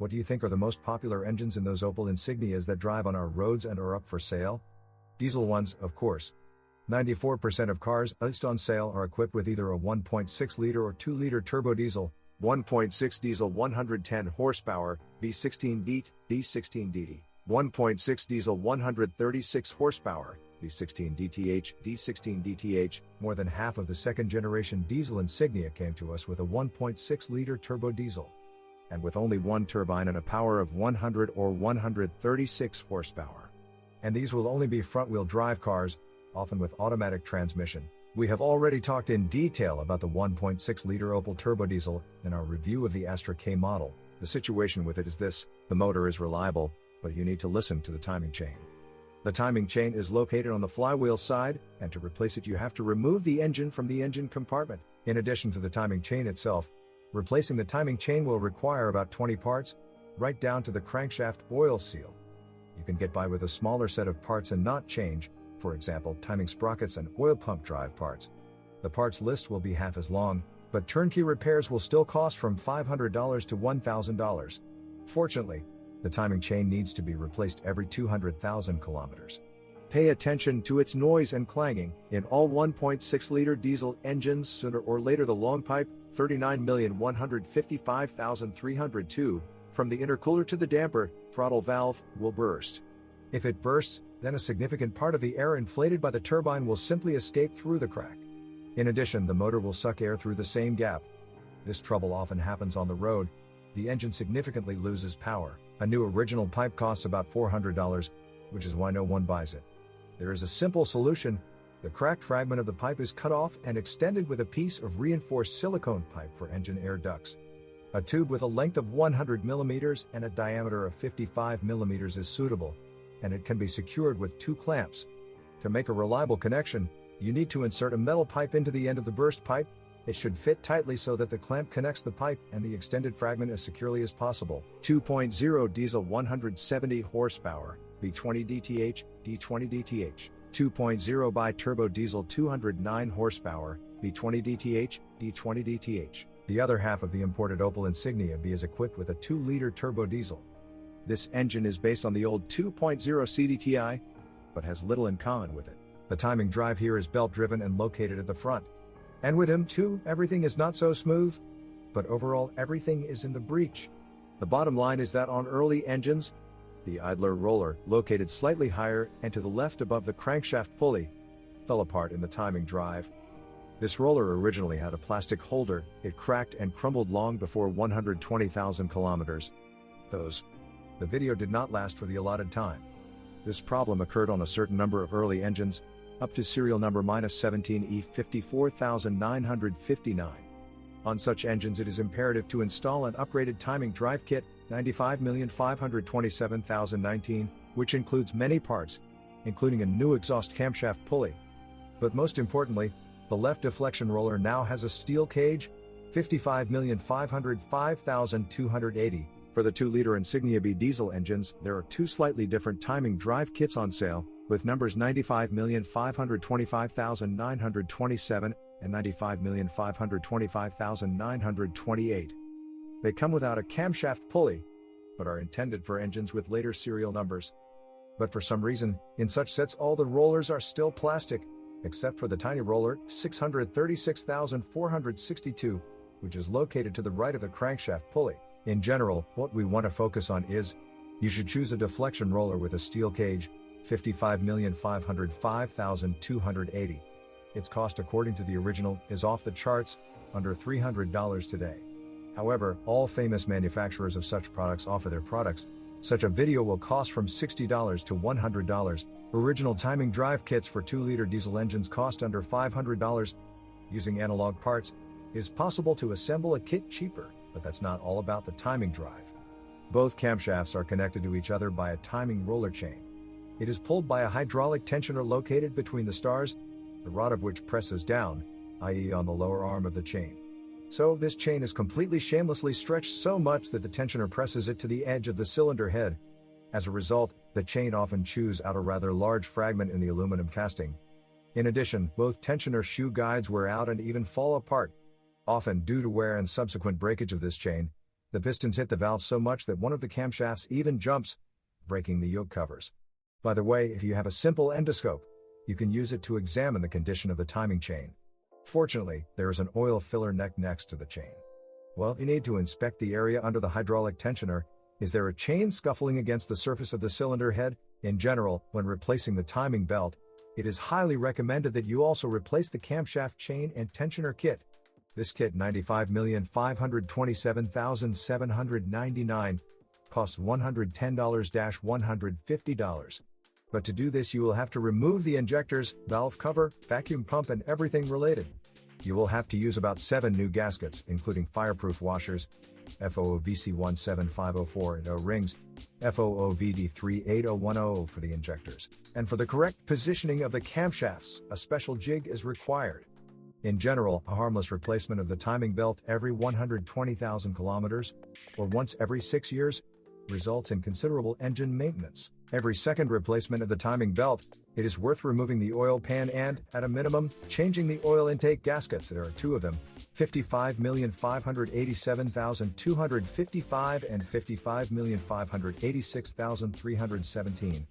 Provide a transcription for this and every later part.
What do you think are the most popular engines in those Opel Insignias that drive on our roads and are up for sale? Diesel ones, of course. 94% of cars listed on sale are equipped with either a 1.6-liter or 2-liter turbo diesel, 1.6 diesel 110 horsepower, V16 DEET, D16 DT, 1.6 diesel 136 horsepower, V16 DTH, D16 DTH. More than half of the second-generation diesel Insignia came to us with a 1.6-liter turbo diesel, and with only one turbine and a power of 100 or 136 horsepower. And these will only be front-wheel drive cars, often with automatic transmission. We have already talked in detail about the 1.6-liter Opel turbo diesel in our review of the Astra K model. The situation with it is this: the motor is reliable, but you need to listen to the timing chain. The timing chain is located on the flywheel side, and to replace it you have to remove the engine from the engine compartment. In addition to the timing chain itself, replacing the timing chain will require about 20 parts, right down to the crankshaft oil seal. You can get by with a smaller set of parts and not change, for example, timing sprockets and oil pump drive parts. The parts list will be half as long, but turnkey repairs will still cost from $500 to $1,000. Fortunately, the timing chain needs to be replaced every 200,000 kilometers. Pay attention to its noise and clanging. In all 1.6-liter diesel engines, sooner or later the long pipe, 39,155,302, from the intercooler to the damper, throttle valve, will burst. If it bursts, then a significant part of the air inflated by the turbine will simply escape through the crack. In addition, the motor will suck air through the same gap. This trouble often happens on the road. The engine significantly loses power. A new original pipe costs about $400, which is why no one buys it. There is a simple solution. The cracked fragment of the pipe is cut off and extended with a piece of reinforced silicone pipe for engine air ducts. A tube with a length of 100 mm and a diameter of 55 mm is suitable, and it can be secured with 2 clamps. To make a reliable connection, you need to insert a metal pipe into the end of the burst pipe. It should fit tightly so that the clamp connects the pipe and the extended fragment as securely as possible. 2.0 diesel 170 horsepower, V20 DTH, D20 DTH. 2.0 BiTurbo diesel 209 horsepower, V20 DTH, D20 DTH. The other half of the imported Opel Insignia B is equipped with a 2-liter turbo diesel. This engine is based on the old 2.0 CDTI, but has little in common with it. The timing drive here is belt-driven and located at the front. And with him too, everything is not so smooth, but overall everything is in the breech. The bottom line is that on early engines, the idler roller, located slightly higher and to the left above the crankshaft pulley, fell apart in the timing drive. This roller originally had a plastic holder. It cracked and crumbled long before 120,000 kilometers. The video did not last for the allotted time. This problem occurred on a certain number of early engines, up to serial number -17E54959. On such engines it is imperative to install an upgraded timing drive kit, 95,527,019, which includes many parts, including a new exhaust camshaft pulley. But most importantly, the left deflection roller now has a steel cage, 55,505,280. For the 2-liter Insignia B diesel engines, there are 2 slightly different timing drive kits on sale, with numbers 95,525,927 and 95,525,928. They come without a camshaft pulley, but are intended for engines with later serial numbers. But for some reason, in such sets all the rollers are still plastic, except for the tiny roller, 636,462, which is located to the right of the crankshaft pulley. In general, what we want to focus on is, you should choose a deflection roller with a steel cage, 55,505,280. Its cost according to the original is off the charts, under $300 today. However, all famous manufacturers of such products offer their products. Such a video will cost from $60 to $100. Original timing drive kits for 2-liter diesel engines cost under $500. Using analog parts is possible to assemble a kit cheaper, but that's not all about the timing drive. Both camshafts are connected to each other by a timing roller chain. It is pulled by a hydraulic tensioner located between the stars, the rod of which presses down, i.e. on the lower arm of the chain. So this chain is completely shamelessly stretched so much that the tensioner presses it to the edge of the cylinder head. As a result, the chain often chews out a rather large fragment in the aluminum casting. In addition, both tensioner shoe guides wear out and even fall apart, often due to wear and subsequent breakage of this chain. The pistons hit the valve so much that one of the camshafts even jumps, breaking the yoke covers. By the way, if you have a simple endoscope, you can use it to examine the condition of the timing chain. Fortunately, there is an oil filler neck next to the chain. Well, you need to inspect the area under the hydraulic tensioner. Is there a chain scuffling against the surface of the cylinder head? In general, when replacing the timing belt, it is highly recommended that you also replace the camshaft chain and tensioner kit. This kit, $95,527,799, costs $110-$150. But to do this, you will have to remove the injectors, valve cover, vacuum pump, and everything related. You will have to use about 7 new gaskets, including fireproof washers, FOOVC17504 and O-rings, FOOVD38010 for the injectors. And for the correct positioning of the camshafts, a special jig is required. In general, a harmless replacement of the timing belt every 120,000 kilometers, or once every 6 years, results in considerable engine maintenance. Every second replacement of the timing belt, it is worth removing the oil pan and, at a minimum, changing the oil intake gaskets. There are 2 of them, 55,587,255 and 55,586,317.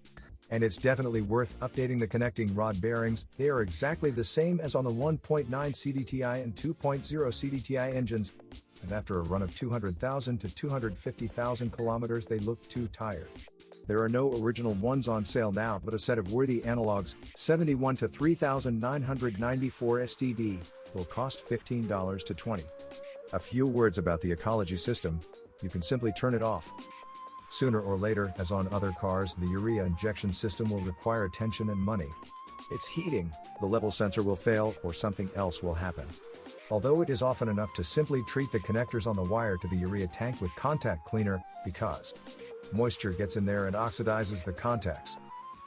And it's definitely worth updating the connecting rod bearings. They are exactly the same as on the 1.9 CDTI and 2.0 CDTI engines, and after a run of 200,000 to 250,000 kilometers they look too tired. There are no original ones on sale now, but a set of worthy analogs, 71 to 3994 STD, will cost $15 to $20. A few words about the ecology system: you can simply turn it off. Sooner or later, as on other cars, the urea injection system will require attention and money. It's heating, the level sensor will fail, or something else will happen. Although it is often enough to simply treat the connectors on the wire to the urea tank with contact cleaner, because moisture gets in there and oxidizes the contacts.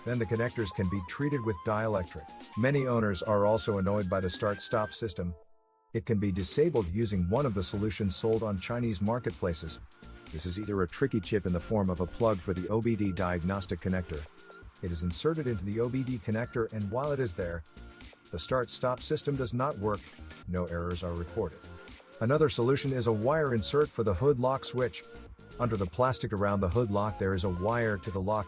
Then the connectors can be treated with dielectric. Many owners are also annoyed by the start-stop system. It can be disabled using one of the solutions sold on Chinese marketplaces. This is either a tricky chip in the form of a plug for the OBD diagnostic connector. It is inserted into the OBD connector, and while it is there, the start-stop system does not work. No errors are recorded. Another solution is a wire insert for the hood lock switch. Under the plastic around the hood lock there is a wire to the lock.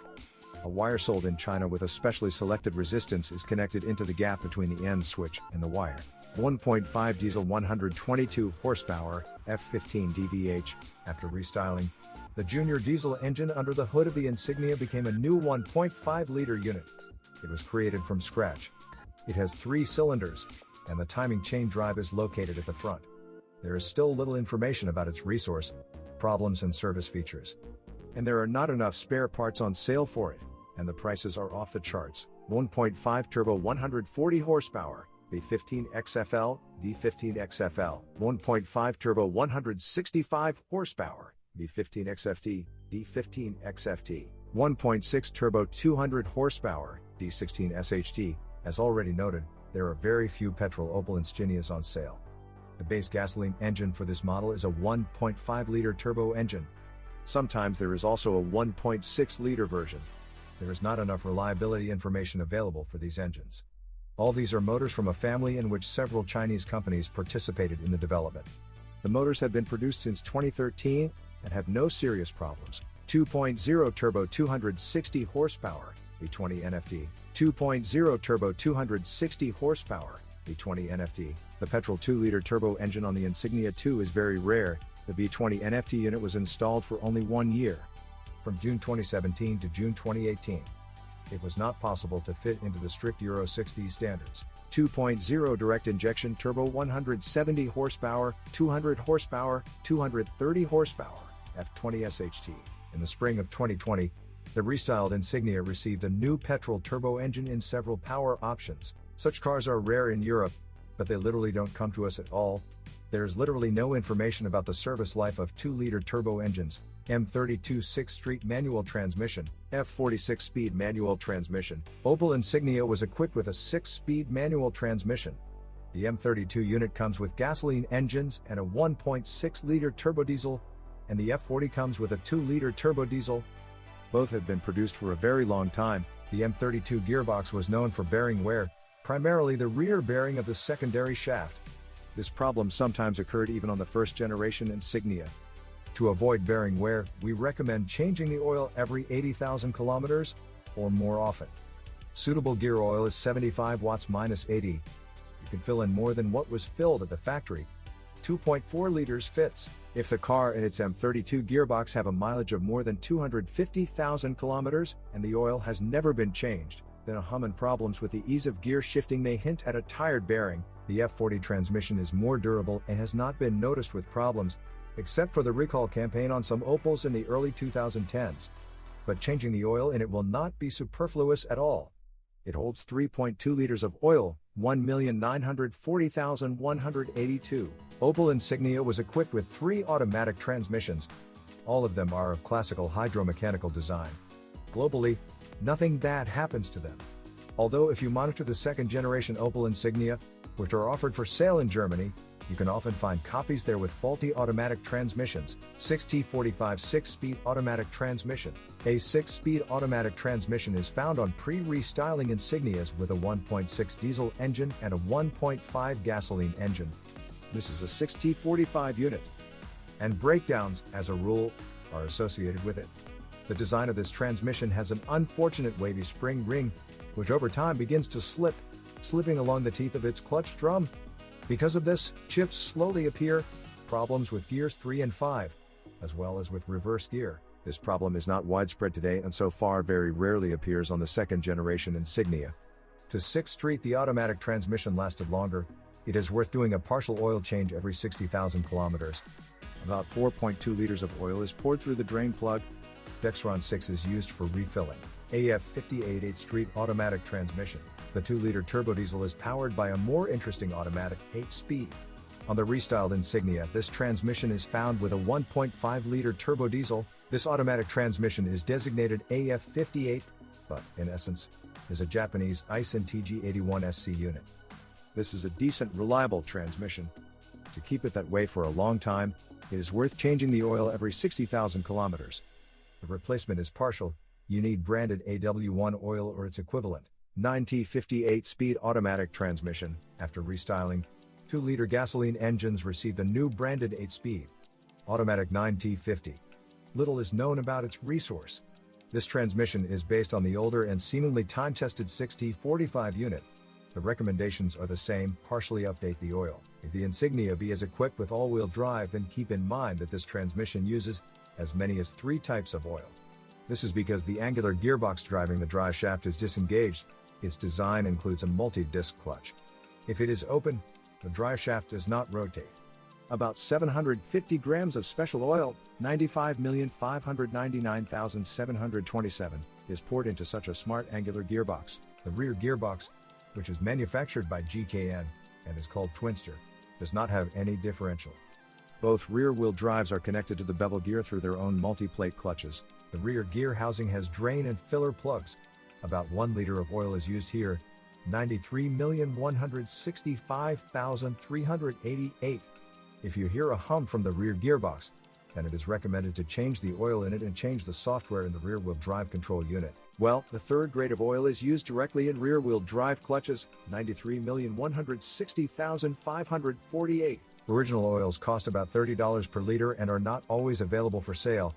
A wire sold in China with a specially selected resistance is connected into the gap between the end switch and the wire. 1.5 diesel 122 horsepower, F15 DVH. After restyling, the junior diesel engine under the hood of the Insignia became a new 1.5-liter unit. It was created from scratch. It has 3 cylinders, and the timing chain drive is located at the front. There is still little information about its resource, problems and service features. And there are not enough spare parts on sale for it, and the prices are off the charts. 1.5 turbo 140 horsepower, B15 XFL, D15 XFL. 1.5 turbo 165 horsepower, B15 XFT, D15 XFT. 1.6 turbo 200 horsepower, D16 SHT. As already noted, there are very few petrol Opel Insignias on sale. The base gasoline engine for this model is a 1.5-liter turbo engine. Sometimes there is also a 1.6-liter version. There is not enough reliability information available for these engines. All these are motors from a family in which several Chinese companies participated in the development. The motors have been produced since 2013 and have no serious problems. 2.0 turbo 260 horsepower, V20 NFT. 2.0 turbo 260 horsepower, V20 NFT. The petrol 2-liter turbo engine on the Insignia 2 is very rare. The V20 NFT unit was installed for only 1 year, from June 2017 to June 2018. It was not possible to fit into the strict Euro 6D standards. 2.0 direct injection turbo 170 horsepower, 200 horsepower, 230 horsepower, F20 SHT. In the spring of 2020, the restyled Insignia received a new petrol turbo engine in several power options. Such cars are rare in Europe, but they literally don't come to us at all. There is literally no information about the service life of 2-liter turbo engines. M32 6-street manual transmission, F46 speed manual transmission. Opel Insignia was equipped with a 6-speed manual transmission. The M32 unit comes with gasoline engines and a 1.6-liter turbo diesel, and the F40 comes with a 2-liter turbo diesel. Both have been produced for a very long time. The M32 gearbox was known for bearing wear, primarily the rear bearing of the secondary shaft. This problem sometimes occurred even on the first-generation Insignia. To avoid bearing wear, we recommend changing the oil every 80,000 kilometers or more often. Suitable gear oil is 75 watts minus 80. You can fill in more than what was filled at the factory. 2.4 liters fits. If the car and its M32 gearbox have a mileage of more than 250,000 kilometers and the oil has never been changed, then a hum and problems with the ease of gear shifting may hint at a tired bearing. The F40 transmission is more durable and has not been noticed with problems, except for the recall campaign on some Opels in the early 2010s. But changing the oil in it will not be superfluous at all. It holds 3.2 liters of oil, 1,940,182. Opel Insignia was equipped with 3 automatic transmissions. All of them are of classical hydromechanical design. Globally, nothing bad happens to them. Although if you monitor the second-generation Opel Insignia, which are offered for sale in Germany, you can often find copies there with faulty automatic transmissions. 6T45 6-speed automatic transmission. A 6-speed automatic transmission is found on pre-restyling Insignias with a 1.6 diesel engine and a 1.5 gasoline engine. This is a 6T45 unit. And breakdowns, as a rule, are associated with it. The design of this transmission has an unfortunate wavy spring ring, which over time begins to slip, slipping along the teeth of its clutch drum. Because of this, chips slowly appear, problems with gears 3 and 5, as well as with reverse gear. This problem is not widespread today and so far very rarely appears on the second-generation Insignia. To 6th Street, the automatic transmission lasted longer. It is worth doing a partial oil change every 60,000 kilometers. About 4.2 liters of oil is poured through the drain plug. Dexron 6 is used for refilling. AF58 8th Street automatic transmission. The 2-liter turbodiesel is powered by a more interesting automatic 8-speed. On the restyled Insignia, this transmission is found with a 1.5-liter turbodiesel. This automatic transmission is designated AF58, but, in essence, is a Japanese Aisin TG81 SC unit. This is a decent, reliable transmission. To keep it that way for a long time, it is worth changing the oil every 60,000 kilometers. The replacement is partial. You need branded AW1 oil or its equivalent. 9T58 speed automatic transmission. After restyling, 2-liter gasoline engines received a new branded 8-speed automatic 9T50. Little is known about its resource. This transmission is based on the older and seemingly time-tested 6T45 unit. The recommendations are the same: partially update the oil. If the Insignia B is equipped with all-wheel drive, then keep in mind that this transmission uses as many as 3 types of oil. This is because the angular gearbox driving the drive shaft is disengaged. Its design includes a multi-disc clutch. If it is open, the drive shaft does not rotate. About 750 grams of special oil, 95,599,727, is poured into such a smart angular gearbox. The rear gearbox, which is manufactured by GKN and is called Twinster, does not have any differential. Both rear-wheel drives are connected to the bevel gear through their own multi-plate clutches. The rear gear housing has drain and filler plugs. About 1 liter of oil is used here, 93,165,388. If you hear a hum from the rear gearbox, then it is recommended to change the oil in it and change the software in the rear-wheel drive control unit. Well, the third grade of oil is used directly in rear-wheel drive clutches, 93,160,548. Original oils cost about $30 per liter and are not always available for sale.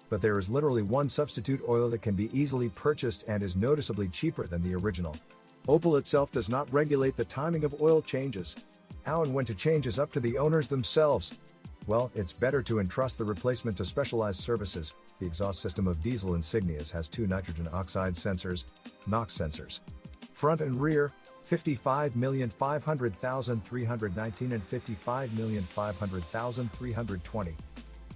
But there is literally one substitute oil that can be easily purchased and is noticeably cheaper than the original. Opel itself does not regulate the timing of oil changes. How and when to change is up to the owners themselves. Well, it's better to entrust the replacement to specialized services. The exhaust system of diesel Insignias has 2 nitrogen oxide sensors, NOx sensors. Front and rear, 55,500,319 and 55,500,320.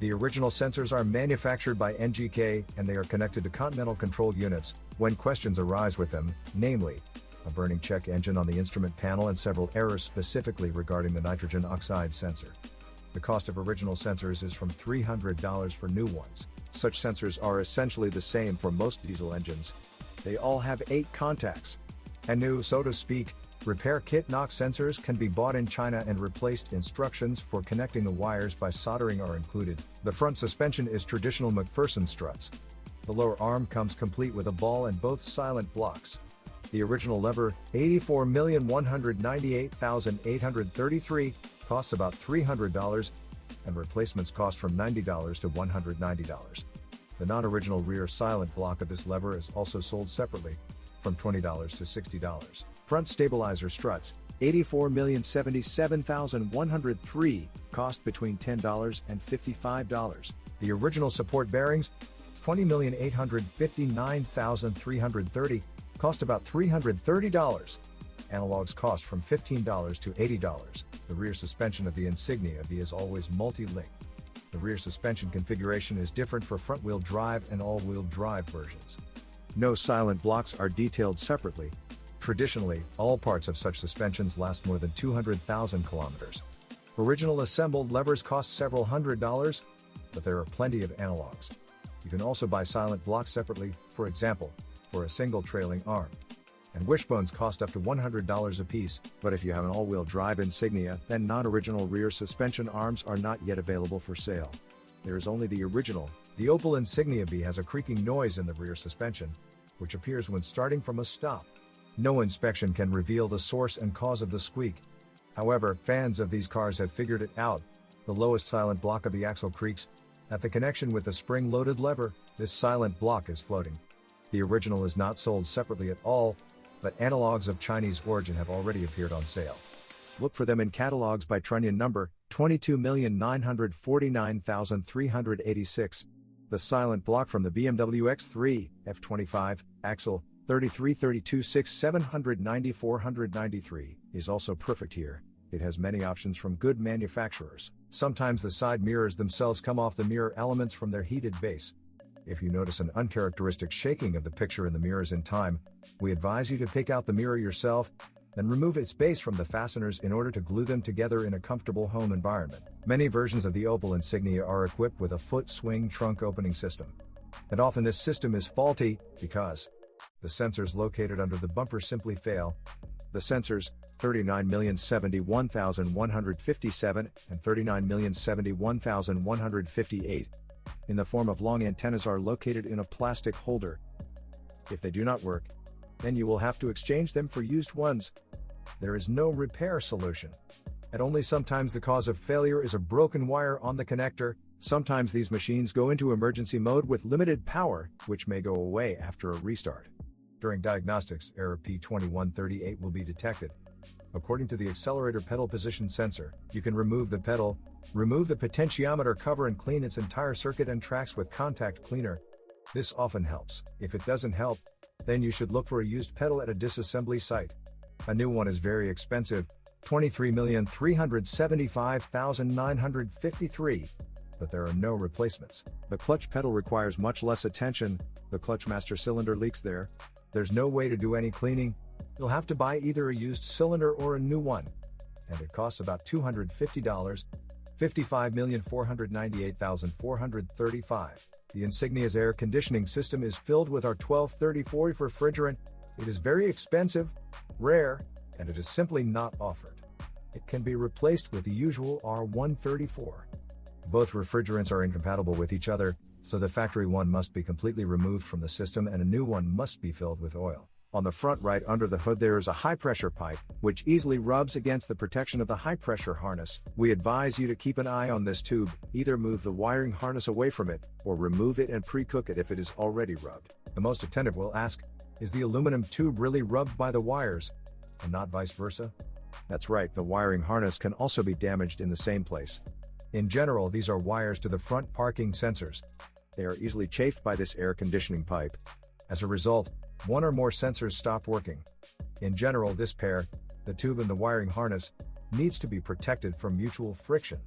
The original sensors are manufactured by NGK and they are connected to Continental control units. When questions arise with them, namely, a burning check engine on the instrument panel and several errors specifically regarding the nitrogen oxide sensor. The cost of original sensors is from $300 for new ones. Such sensors are essentially the same for most diesel engines. They all have 8 contacts. And new, so to speak, repair kit NOx sensors can be bought in China and replaced. Instructions for connecting the wires by soldering are included. The front suspension is traditional McPherson struts. The lower arm comes complete with a ball and both silent blocks. The original lever, 84,198,833, costs about $300. and replacements cost from $90 to $190. The non-original rear silent block of this lever is also sold separately, from $20 to $60. Front stabilizer struts, $84,077,103, cost between $10 and $55. The original support bearings, $20,859,330, cost about $330. Analogs cost from $15 to $80. The rear suspension of the Insignia B is always multi-link. The rear suspension configuration is different for front-wheel drive and all-wheel drive versions. No silent blocks are detailed separately. Traditionally, all parts of such suspensions last more than 200,000 kilometers. Original assembled levers cost several $100s, but there are plenty of analogs. You can also buy silent blocks separately, for example, for a single trailing arm. And wishbones cost up to $100 a piece, but if you have an all-wheel drive Insignia, then non-original rear suspension arms are not yet available for sale. There is only the original. The Opel Insignia B has a creaking noise in the rear suspension, which appears when starting from a stop. No inspection can reveal the source and cause of the squeak. However, fans of these cars have figured it out. The lowest silent block of the axle creaks. At the connection with the spring-loaded lever, this silent block is floating. The original is not sold separately at all, but analogs of Chinese origin have already appeared on sale. Look for them in catalogs by trunnion number 22,949,386. The silent block from the BMW X3, F25, axle 33-32-6-790-493, is also perfect here. It has many options from good manufacturers. Sometimes the side mirrors themselves come off the mirror elements from their heated base. If you notice an uncharacteristic shaking of the picture in the mirrors in time, we advise you to pick out the mirror yourself, then remove its base from the fasteners in order to glue them together in a comfortable home environment. Many versions of the Opel Insignia are equipped with a foot swing trunk opening system. And often this system is faulty, because the sensors located under the bumper simply fail. The sensors, 39,071,157 and 39,071,158, in the form of long antennas are located in a plastic holder. If they do not work, then you will have to exchange them for used ones. There is no repair solution. And only sometimes the cause of failure is a broken wire on the connector. Sometimes these machines go into emergency mode with limited power, which may go away after a restart. During diagnostics, error P2138 will be detected. According to the accelerator pedal position sensor, you can remove the pedal, remove the potentiometer cover and clean its entire circuit and tracks with contact cleaner. This often helps. If it doesn't help, then you should look for a used pedal at a disassembly site. A new one is very expensive, $23,375,953, but there are no replacements. The clutch pedal requires much less attention. The clutch master cylinder leaks there. There's no way to do any cleaning. You'll have to buy either a used cylinder or a new one. And it costs about $250, $55,498,435. The Insignia's air conditioning system is filled with our 1234 refrigerant. It is very expensive, rare, and it is simply not offered. It can be replaced with the usual R134. Both refrigerants are incompatible with each other, so the factory one must be completely removed from the system and a new one must be filled with oil. On the front right under the hood there is a high-pressure pipe, which easily rubs against the protection of the high-pressure harness. We advise you to keep an eye on this tube, either move the wiring harness away from it, or remove it and pre-cook it if it is already rubbed. The most attentive will ask, is the aluminum tube really rubbed by the wires, and not vice versa? That's right, the wiring harness can also be damaged in the same place. In general, these are wires to the front parking sensors. They are easily chafed by this air conditioning pipe. As a result, one or more sensors stop working. In general, this pair, the tube and the wiring harness, needs to be protected from mutual friction.